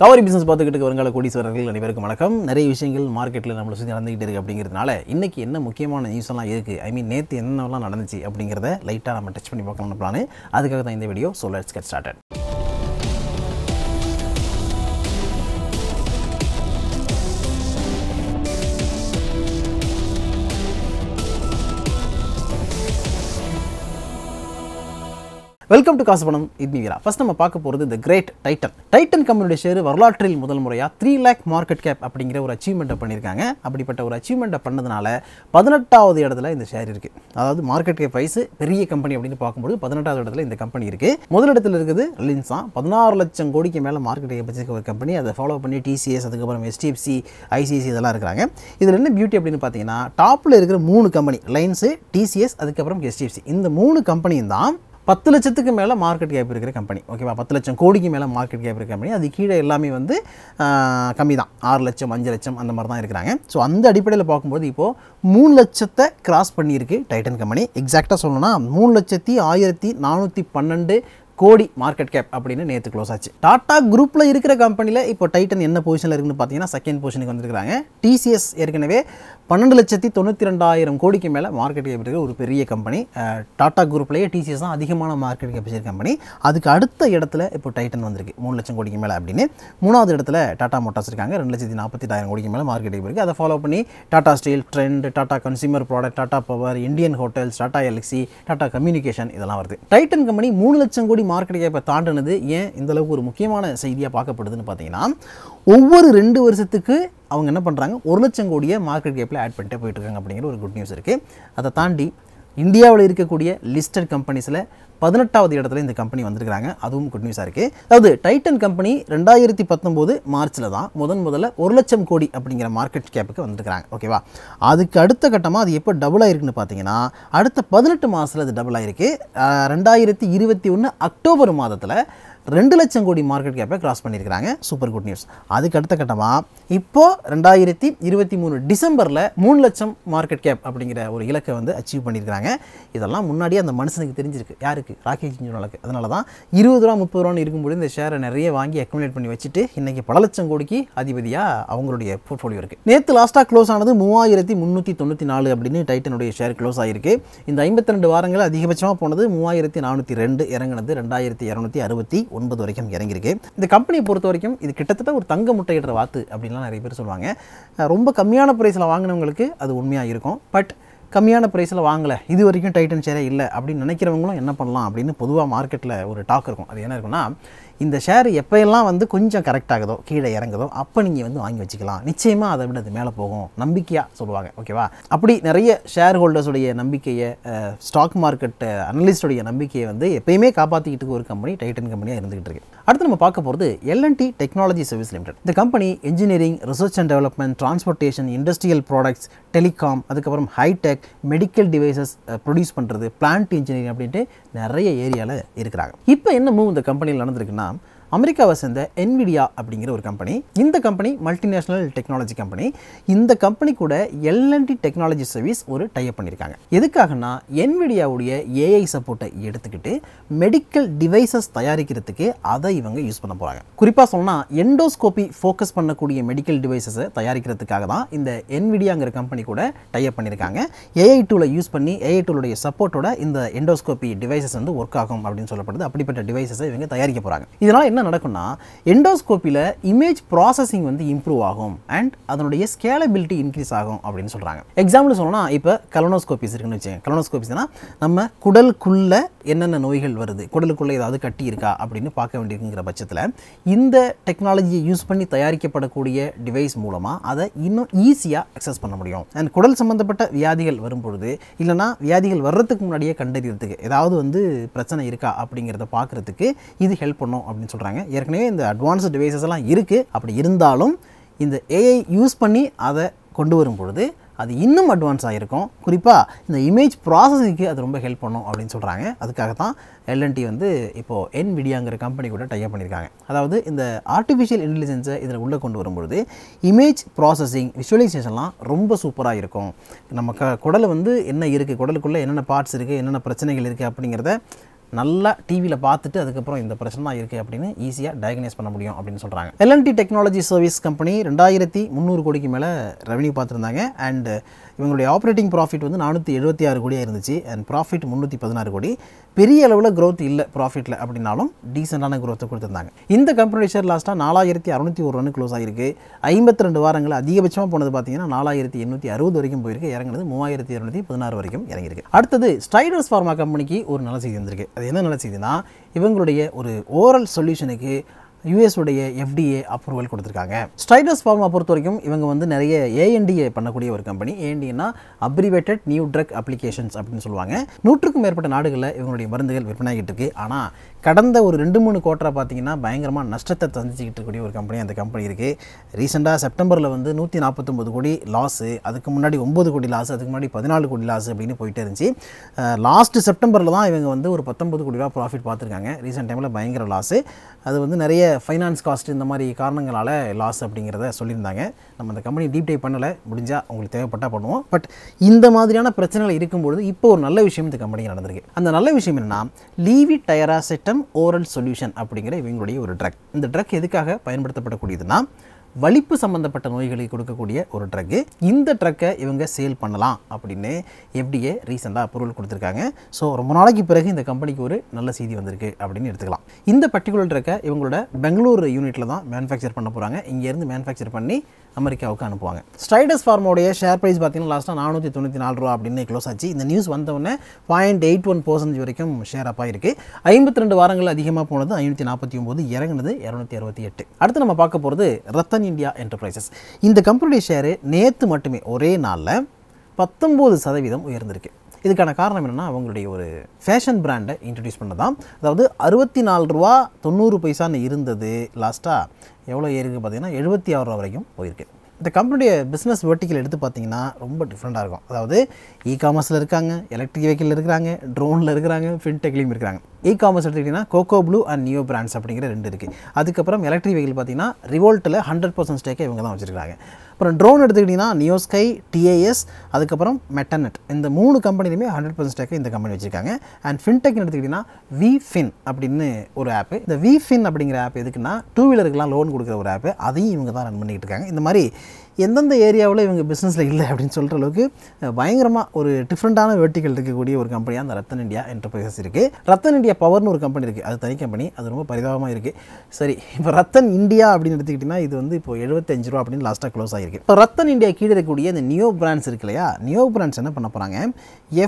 கவரி பிசினஸ் பார்த்துக்கிட்டு வருங்கால கோடீஸ்வரர்கள் அனைவருக்கும் வணக்கம். நிறைய விஷயங்கள் மார்க்கெட்டில் நம்மளை சுற்றி நடந்துகிட்டு இருக்குது அப்படிங்கிறதுனால இன்றைக்கி என்ன முக்கியமான நியூஸ் எல்லாம் இருக்குது, நேற்று என்னெல்லாம் நடந்துச்சு அப்படிங்கிறத லைட்டாக நம்ம டச் பண்ணி பார்க்கலாம்னு பிளான். அதுக்காக தான் இந்த video. So let's get started. Welcome to காசு பணம். இது வீரா. ஃபர்ஸ்ட் நம்ம பார்க்க போகிறது தி கிரேட் டைட்டன் கம்பெனியோட ஷேர் வரலாற்றில் முதல் முறையாக 3 lakh மார்க்கெட் கேப் அப்படிங்கிற ஒரு அச்சீவ்மெண்ட்டை பண்ணியிருக்காங்க. அப்படிப்பட்ட ஒரு அச்சீவ்மெண்ட்டை பண்ணதுனால 18வது இடத்துல இந்த ஷேர் இருக்குது. அதாவது மார்க்கெட் கேப் ப்ரைஸ் பெரிய கம்பெனி அப்படின்னு பார்க்கும்போது 18வது இடத்துல இந்த கம்பெனி இருக்குது. முதலிடத்தில் இருக்குது ரிலையன்ஸா. 16 லட்சம் கோடிக்கு மேலே மார்க்கெட் கேப் வச்சிருக்க ஒரு கம்பெனி. அதை ஃபாலோ பண்ணி டிசிஎஸ், அதுக்கப்புறம் HDFC, ICICI இதெல்லாம் இருக்கிறாங்க. இதில் என்ன பியூட்டி அப்படின்னு பார்த்தீங்கன்னா, டாப்பில் இருக்கிற 3 கம்பெனி ரிலையன்ஸு, டிசிஎஸ், அதுக்கப்புறம் HDFC, இந்த 3 கம்பெனியும் தான் 10 லட்சத்துக்கு மேலே மார்க்கெட் கேப் இருக்கிற கம்பெனி. ஓகேவா, 10 லட்சம் கோடிக்கு மேலே மார்க்கெட் கேப் இருக்கிற கம்பெனி. அது கீழே எல்லாமே வந்து கம்மி தான், 6 லட்சம் 5 லட்சம் அந்த மாதிரி தான் இருக்கிறாங்க. ஸோ அந்த அடிப்படையில் பார்க்கும்போது இப்போது 3 லட்சத்தை கிராஸ் பண்ணியிருக்கு டைட்டன் கம்பெனி. எக்ஸாக்டாக சொல்லணும்னா 3,1412 கோடி மார்க்கெட் கேப் அப்படின்னு நேற்று க்ளோஸ் ஆச்சு. டாடா குரூப்பில் இருக்கிற கம்பெனியில் இப்போ டைட்டன் என்ன பொசிஷனில் இருக்குன்னு பார்த்தீங்கன்னா, செகண்ட் பொசிஷனுக்கு வந்துருக்காங்க. டிசிஎஸ் ஏற்கனவே 12,92,000 கோடிக்கு மேலே மார்க்கெட் கேப் இருக்கிற ஒரு பெரிய கம்பெனி. டாடா குரூப்லேயே டிசிஎஸ் தான் அதிகமான மார்க்கெட் கேப் வச்சிருக்க கம்பெனி. அதுக்கு அடுத்த இடத்துல இப்போ டைட்டன் வந்திருக்கு 3 லட்சம் கோடிக்கு மேலே அப்படின்னு. 3வது இடத்துல டாடா மோட்டார்ஸ் இருக்காங்க, 2,48,000 கோடிக்கு மேலே மார்க்கெட் கேப் இருக்குது. அதை ஃபாலோ பண்ணி Tata steel, trend, Tata consumer product, Tata power, Indian hotels, Tata LXI, Tata communication இதெல்லாம் வருது. டைட்டன் கம்பெனி 3 லட்சம் கோடி மார்க்கெட் கேப்பை தாண்டினது ஏன் இந்த அளவுக்கு ஒரு முக்கியமான செய்தியாக பார்க்கப்படுதுன்னு பார்த்தீங்கன்னா, ஒவ்வொரு 2 வருஷத்துக்கு அவங்க என்ன பண்ணுறாங்க, 1 லட்சம் கோடியை மார்க்கெட் கேப்பில் ஆட் பண்ணிட்டே போயிட்டு இருக்காங்க அப்படிங்கிற ஒரு குட் நியூஸ் இருக்குது. அதை தாண்டி இந்தியாவில் இருக்கக்கூடிய லிஸ்டட் கம்பெனிஸில் 18வது இடத்துல இந்த கம்பெனி வந்திருக்காங்க. அதுவும் குட் நியூஸாக இருக்குது. அதாவது டைட்டன் கம்பெனி 2019 மார்ச்சில் தான் முதல்ல 1 லட்சம் கோடி அப்படிங்கிற மார்க்கெட் கேப்புக்கு வந்திருக்காங்க. ஓகேவா, அதுக்கு அடுத்த கட்டமாக அது எப்போ டபுள் ஆகிருக்குன்னு பார்த்தீங்கன்னா, அடுத்த 18 மாதத்தில் அது டபுள் ஆகிருக்கு. 2021 அக்டோபர் மாதத்தில் 2 லட்சம் கோடி மார்க்கெட் கேப்பை கிராஸ் பண்ணியிருக்கிறாங்க. Super good news. அதுக்கு அடுத்த கட்டமாக இப்போது 2023 டிசம்பரில் 3 லட்சம் மார்க்கெட் கேப் அப்படிங்கிற ஒரு இலக்கை வந்து அச்சீவ் பண்ணியிருக்கிறாங்க. இதெல்லாம் முன்னாடியே அந்த மனுஷனுக்கு தெரிஞ்சிருக்கு. யாருக்கு? ராக்கெட் இன்ஜினியருக்கு. அதனால தான் 20 ரூபா 30 ரூபான்னு இருக்கும்போது இந்த ஷேரை நிறைய வாங்கி அக்குமுலேட் பண்ணி வச்சுட்டு இன்றைக்கி பல லட்சம் கோடிக்கு அதிபதியாக அவங்களுடைய போர்ட்ஃபோலியோ இருக்குது. நேற்று லாஸ்ட்டாக க்ளோஸ் ஆனது 3394 அப்படின்னு டைட்டனுடைய ஷேர் க்ளோஸ் ஆகிருக்கு. இந்த 52 வாரங்கள் அதிகபட்சமாக போனது 3402, இறங்கினது 2269 வரைக்கும் இறங்கியிருக்கு. இந்த கம்பெனியை பொறுத்த வரைக்கும் இது கிட்டத்தட்ட ஒரு தங்க முட்டையிடுற வாத்து அப்படின்லாம் நிறைய பேர் சொல்லுவாங்க. ரொம்ப கம்மியான ப்ரைஸில் வாங்கினவங்களுக்கு அது உண்மையாக இருக்கும். பட் கம்மியான ப்ரைஸில் வாங்கலை, இது வரைக்கும் டைட்டன் ஷேரே இல்லை அப்படின்னு நினைக்கிறவங்களும் என்ன பண்ணலாம் அப்படின்னு பொதுவாக மார்க்கெட்டில் ஒரு டாக் இருக்கும். அது என்ன இருக்குன்னா, இந்த ஷேர் எப்போயெல்லாம் வந்து கொஞ்சம் கரெக்ட் ஆகுதோ, கீழே இறங்குதோ, அப்போ நீங்கள் வந்து வாங்கி வச்சுக்கலாம். நிச்சயமாக அதை விட அது மேலே போகும், நம்பிக்கையாக சொல்லுவாங்க. ஓகேவா, அப்படி நிறைய ஷேர் ஹோல்டர்ஸுடைய நம்பிக்கையை, ஸ்டாக் மார்க்கெட் அனலிஸ்டுடைய நம்பிக்கையை வந்து எப்பயுமே காப்பாற்றிக்கிட்டு ஒரு கம்பெனி டைட்டன் கம்பெனியாக இருந்துகிட்டு இருக்கு. அடுத்து நம்ம பார்க்க போகிறது L&T டெக்னாலஜி சர்வீஸ் லிமிடெட். இந்த company engineering, research and development, transportation, industrial products, telecom, அதுக்கப்புறம் ஹைடெக், மெடிக்கல் டிவைசஸ் ப்ரொடியூஸ் பண்ணுறது, பிளான்ட் இன்ஜினியரிங் அப்படின்ட்டு நிறைய ஏரியாவில் இருக்கிறாங்க. இப்போ என்ன மூவ் இந்த கம்பெனியில் நடந்திருக்குன்னா, அமெரிக்காவை சேர்ந்த NVIDIA அப்படிங்கிற ஒரு கம்பெனி. இந்த கம்பெனி மல்டிநேஷனல் டெக்னாலஜி கம்பெனி. இந்த கம்பெனி கூட L&T டெக்னாலஜி சர்வீஸ் ஒரு டைப் பண்ணியிருக்காங்க. எதுக்காகனா, NVIDIAவுடைய AI சப்போர்ட்டை எடுத்துக்கிட்டு மெடிக்கல் டிவைசஸ் தயாரிக்கிறதுக்கு அதை இவங்க யூஸ் பண்ண போகிறாங்க. குறிப்பாக சொன்னால் எண்டோஸ்கோபி ஃபோக்கஸ் பண்ணக்கூடிய மெடிக்கல் டிவைசஸை தயாரிக்கிறதுக்காக தான் இந்த NVIDIAங்கிற கம்பெனி கூட டைப் பண்ணியிருக்காங்க. AI டூலை யூஸ் பண்ணி AI டூலுடைய சப்போர்ட்டோட இந்த எண்டோஸ்கோபி டிவைசஸ் வந்து ஒர்க் ஆகும் அப்படின்னு சொல்லப்படுது. அப்படிப்பட்ட டிவைசஸை இவங்க தயாரிக்க போகிறாங்க. இதனால் என்ன நடக்கும்னா, எண்டோஸ்கோப்பியில் இமேஜ் ப்ராசஸிங் வந்து இம்ப்ரூவ் ஆகும் அண்ட் அதனுடைய ஸ்கேலபிலிட்டி இன்க்ரீஸ் ஆகும் அப்படின்னு சொல்கிறாங்க. எக்ஸாம்பிள் சொல்லணும்னா, இப்போ கலோனோஸ்கோபிஸ் இருக்குன்னு வச்சுக்கோங்க. கலோனோஸ்கோபிஸ்னா நம்ம குடலுக்குள்ளே என்னென்ன நோய்கள் வருது, குடலுக்குள்ளே ஏதாவது கட்டி இருக்கா அப்படின்னு பார்க்க வேண்டியிருக்குங்கிற பட்சத்தில் இந்த டெக்னாலஜியை யூஸ் பண்ணி தயாரிக்கப்படக்கூடிய டிவைஸ் மூலமாக அதை இன்னும் ஈஸியாக அக்சஸ் பண்ண முடியும். அண்ட் குடல் சம்மந்தப்பட்ட வியாதிகள் வரும்பொழுது, இல்லைனா வியாதிகள் வர்றதுக்கு முன்னாடியே கண்டறியறதுக்கு, ஏதாவது வந்து பிரச்சனை இருக்கா அப்படிங்கிறத பார்க்குறதுக்கு இது ஹெல்ப் பண்ணும் அப்படின்னு சொல்கிறாங்க. ஏற்கனவே இந்த அட்வான்ஸ்டு டிவைசஸ் எல்லாம் இருக்குது. அப்படி இருந்தாலும் இந்த AI யூஸ் பண்ணி அதை கொண்டு வரும் பொழுது அது இன்னும் அட்வான்ஸ் ஆகிருக்கும். குறிப்பாக இந்த இமேஜ் ப்ராசஸிங்க்கு அது ரொம்ப ஹெல்ப் பண்ணும் அப்படின்னு சொல்கிறாங்க. அதுக்காக தான் L&T வந்து இப்போது NVIDIAங்கிற கம்பெனி கூட டைப் பண்ணியிருக்காங்க. அதாவது இந்த ஆர்டிஃபிஷியல் இன்டெலிஜென்ஸை இதில் உள்ளே கொண்டு வரும்பொழுது இமேஜ் ப்ராசஸிங், விஷுவலைசேஷன்லாம் ரொம்ப சூப்பராக இருக்கும். நம்ம குடலை வந்து என்ன இருக்குது, குடலுக்குள்ளே என்னென்ன பார்ட்ஸ் இருக்குது, என்னென்ன பிரச்சனைகள் இருக்குது அப்படிங்கிறத நல்லா டிவியில் பார்த்துட்டு அதுக்கப்புறம் இந்த பிரச்சனை தான் இருக்குது அப்படின்னு ஈஸியாக டயக்னைஸ் பண்ண முடியும் அப்படின்னு சொல்கிறாங்க. L&T டெக்னாலஜி சர்வீஸ் கம்பெனி 2300 கோடிக்கு மேலே ரெவன்யூ பார்த்துருந்தாங்க. அண்ட் இவங்களுடைய ஆப்ரேட்டிங் ப்ராஃபிட் வந்து 476 கோடியாக இருந்துச்சு. அண்ட் ப்ராஃபிட் 316 கோடி. பெரிய அளவில் growth இல்லை ப்ராஃபிட்டில் அப்படின்னாலும் டீசெண்டான growth கொடுத்துருந்தாங்க. இந்த கம்பெனி ஷேர் லாஸ்ட்டாக 4601 ரன் க்ளோஸ் ஆகிருக்கு. 52 வாரங்கள் அதிகபட்சமாக போனது பார்த்தீங்கன்னா 4860 வரைக்கும் போயிருக்கு. இறங்குனது 3216 வரைக்கும் இறங்கியிருக்கு. அடுத்தது ஸ்ட்ரைடர்ஸ் ஃபார்மா கம்பெனிக்கு ஒரு நல்ல செய்தி வந்திருக்கு. அது என்ன நல்ல செய்தினா, இவங்களுடைய ஒரு ஓரல் சொல்யூஷனுக்கு யூஎஸ் உடைய FDA அப்ரூவல் கொடுத்துருக்காங்க. ஸ்ட்ரைடர்ஸ் ஃபார்மா பொறுத்த வரைக்கும் இவங்க வந்து நிறைய ANDA பண்ணக்கூடிய ஒரு கம்பெனி. ANDA abbreviated new drug applications அப்படின்னு சொல்லுவாங்க. 100க்கும் மேற்பட்ட நாடுகளில் இவங்களுடைய மருந்துகள் விற்பனையாகிட்டு இருக்கு. ஆனால் கடந்த ஒரு 2-3 குவார்ட்டராக பார்த்தீங்கன்னா பயங்கரமாக நஷ்டத்தை சந்திச்சுக்கிட்டு இருக்கக்கூடிய ஒரு கம்பெனி அந்த கம்பெனி இருக்குது. ரீசெண்டாக செப்டம்பரில் வந்து 149 கோடி லாஸு, அதுக்கு முன்னாடி 9 கோடி லாஸு, அதுக்கு முன்னாடி 14 கோடி லாஸு அப்படின்னு போயிட்டே இருந்துச்சு. லாஸ்ட்டு செப்டம்பரில் தான் இவங்க வந்து ஒரு 19 கோடி ரூபா ப்ராஃபிட் பார்த்துருக்காங்க. ரீசெண்ட் டைமில் பயங்கர லாஸு. அது வந்து நிறைய ஃபைனான்ஸ் காஸ்ட் இந்த மாதிரி காரணங்களால் லாஸ் அப்படிங்கிறத சொல்லியிருந்தாங்க. நம்ம அந்த கம்பெனி டீப் டைப் பண்ணலை, முடிஞ்சால் உங்களுக்கு தேவைப்பட்டால் பண்ணுவோம். பட் இந்த மாதிரியான பிரச்சனைகள் இருக்கும்பொழுது இப்போ ஒரு நல்ல விஷயம் இந்த கம்பெனிக்கு நடந்திருக்கு. அந்த நல்ல விஷயம் என்னன்னா, லீவிடைராசெட்டம் ஓரல் சொல்யூஷன் அப்படிங்கிற இவங்களுடைய ஒரு ட்ரக். இந்த ட்ரக் எதுக்காக பயன்படுத்தப்படக்கூடியதுன்னா, வலிப்பு சம்பந்தப்பட்ட நோய்களுக்கு கொடுக்கக்கூடிய ஒரு ட்ரக்கு. இந்த ட்ரக்கை இவங்க சேல் பண்ணலாம் அப்படின்னு FDA ரீசெண்டாக அப்ரூவல் கொடுத்துருக்காங்க. ஸோ ரொம்ப நாளைக்கு பிறகு இந்த கம்பெனிக்கு ஒரு நல்ல செய்தி வந்திருக்கு அப்படின்னு எடுத்துக்கலாம். இந்த பர்டிகுலர் ட்ரக்கை இவங்களோட பெங்களூர் யூனிட்டில் தான் மேனுஃபேக்சர் பண்ண போகிறாங்க. இங்கேருந்து மேனுஃபேக்சர் பண்ணி அமெரிக்காவுக்கு அனுப்புவாங்க. ஸ்ட்ரைடர்ஸ் ஃபார்மோடைய ஷேர் ப்ரைஸ் பார்த்தீங்கன்னா லாஸ்ட்டாக 494 ரூபா அப்படின்னு க்ளோஸ் ஆச்சு. இந்த நியூஸ் வந்தவுடனே 0.81% வரைக்கும் ஷேர் அப் ஆயிருக்கு. 52 வாரங்கள் அதிகமாக போனது 549, இறங்குனது 268. அடுத்து நம்ம பார்க்க போகிறது ரத்தன் இந்தியா என்டர்பிரைசஸ். இந்த கம்பெனியுடைய ஷேரு நேற்று மட்டுமே ஒரே நாளில் 19% உயர்ந்திருக்கு. இதுக்கான காரணம் என்னென்னா, அவங்களுடைய ஒரு ஃபேஷன் பிராண்டை இன்ட்ரடியூஸ் பண்ணதான். அதாவது 64 ரூபா 90 பைசான்னு இருந்தது, லாஸ்ட்டாக எவ்வளோ ஏறிருக்கு பார்த்தீங்கன்னா 76 ரூபா வரைக்கும் போயிருக்கு. இந்த கம்பெனியுடைய பிஸ்னஸ் வெர்டிக்கல் எடுத்து பார்த்தீங்கன்னா ரொம்ப டிஃப்ரெண்ட்டாக இருக்கும். அதாவது இ-காமர்ஸில் இருக்காங்க, எலக்ட்ரிக் வெஹிக்கிள் இருக்கிறாங்க, ட்ரோனில் இருக்கிறாங்க, ஃபின்டெக்லையும் இருக்கிறாங்க. இ-காமர்ஸ் எடுத்துக்கிட்டிங்கன்னா Coco Blue and Neo brands அப்படிங்கிற 2 இருக்குது. அதுக்கப்புறம் எலக்ட்ரிக் வெஹிக்கிள் பார்த்தீங்கன்னா ரிவோல்ட்டில் 100% ஸ்டேக்கை இவங்க தான் வச்சுருக்காங்க. அப்புறம் ட்ரோன் எடுத்துக்கிட்டிங்கன்னா நியோஸ்கை, TAS, அதுக்கப்புறம் மெட்டனெட், இந்த 3 கம்பெனிலுமே 100% ஸ்டேக்கை இந்த கம்பெனி வச்சுருக்காங்க. அண்ட் ஃபின்டெக்னு எடுத்துக்கிட்டிங்கன்னா VFin அப்படின்னு ஒரு ஆப்பு. இந்த VFin அப்படிங்கிற ஆப் எதுக்குன்னா, 2 வீலருக்குலாம் லோன் கொடுக்குற ஒரு ஆப்பு. அதையும் இவங்க தான் ரன் பண்ணிக்கிட்டு இருக்காங்க. இந்த மாதிரி எந்தெந்த ஏரியாவில் இவங்க பிஸ்னஸில் இல்லை அப்படின்னு சொல்கிற அளவுக்கு பயங்கரமாக ஒரு டிஃப்ரெண்ட்டான வெர்டிக்கல் இருக்கக்கூடிய ஒரு கம்பெனியாக அந்த ரத்தன் இந்தியா என்டர்பிரைசஸ் இருக்குது. ரத்தன் இந்தியா பவர்னு ஒரு கம்பெனி இருக்குது, அது தனி கம்பெனி, அது ரொம்ப பரிதாபமாக இருக்குது. சரி, இப்போ ரத்தன் இந்தியா அப்படின்னு எடுத்துக்கிட்டிங்கன்னா இது வந்து இப்போ 75 ரூபா அப்படின்னு லாஸ்ட்டாக க்ளோஸ் ஆகிருக்கு. இப்போ ரத்தன் இந்தியா கீழே இருக்கக்கூடிய இந்த நியோ பிராண்ட்ஸ் இருக்கு இல்லையா, நியோ பிராண்ட்ஸ் என்ன பண்ண போகிறாங்க,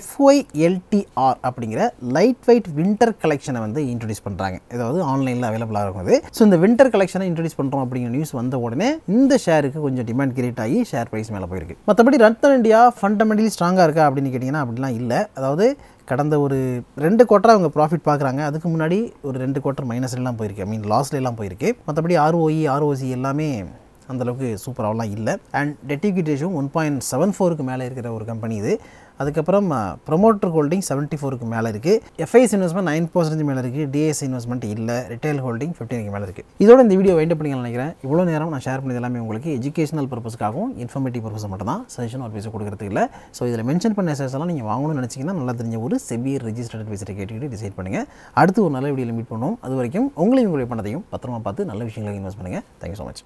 FYLTR அப்படிங்கிற லைட் வெயிட் வின்டர் கலெக்ஷனை வந்து இன்ட்ரடியூஸ் பண்ணுறாங்க. அதாவது ஆன்லைனில் அவைலபிளாக இருக்கும். ஸோ இந்த வின்டர் கலெக்ஷனை இன்ட்ரடியூஸ் பண்ணுறோம் அப்படிங்கிற நியூஸ் வந்த உடனே இந்த ஷேருக்கு கொஞ்சம் டிமாண்ட் கிரியேட் ஆகி ஷேர் ப்ரைஸ் மேலே போயிருக்கு. மற்றபடி ரத்தன் இந்தியா ஃபண்டமெண்டலி ஸ்ட்ராங்காக இருக்கா அப்படின்னு கேட்டிங்கன்னா அப்படிலாம் இல்லை. அதாவது கடந்த ஒரு 2 குவார்ட்டர் அவங்க ப்ராஃபிட் பார்க்குறாங்க. அதுக்கு முன்னாடி ஒரு 2 குவார்ட்டர் மைனஸ்லாம் போயிருக்கு, ஐ மீன் லாஸ்லாம் போயிருக்கு. மற்றபடி ROE, ROC எல்லாமே அந்தளவுக்கு சூப்பராகலாம் இல்லை. அண்ட் டெட் ஈக்விட்டி ரேஷியோ 1.74க்கு மேலே இருக்கிற ஒரு கம்பெனி இது. அதுக்கப்புறம் ப்ரொமோட்டர் ஹோல்டிங் 74க்கு மேலே இருக்குது. FIS இன்வெஸ்ட்மெண்ட் 9% மேலே இருக்குது. DIS இன்வெஸ்ட்மெண்ட் இல்லை. ரிட்டைல் ஹோல்டிங் 15க்கு மேலே இருக்குது. இதோட இந்த வீடியோ வைண்ட் அப் பண்ணி நினைக்கிறேன். இவ்வளோ நேரம் நான் ஷேர் பண்ணது எல்லாமே உங்களுக்கு எஜுகேஷனல் பர்பஸ்க்காகவும் இன்ஃபர்மேட்டிவ் பர்பஸ் மட்டும் தான், சஜஷன் ஒரு பேச கொடுக்குறதுக்கு இல்லை. ஸோ இதில் மென்ஷன் பண்ண ஷேர்ஸ் எல்லாம் நீங்கள் வாங்கணும்னு நினச்சிங்கன்னா நல்லா தெரிஞ்ச ஒரு செபி ரெஜிஸ்டர்ட் அட்வைசரை கேட்டுக்கிட்டு டிசைட் பண்ணுங்கள். அடுத்து ஒரு நல்ல வீடியோவில் மீட் பண்ணுவோம். அது வரைக்கும் உங்களையும் உங்களுடைய பணத்தையும் பத்திரமா பார்த்து நல்ல விஷயங்களை இன்வெஸ்ட் பண்ணுங்கள். Thank you so much.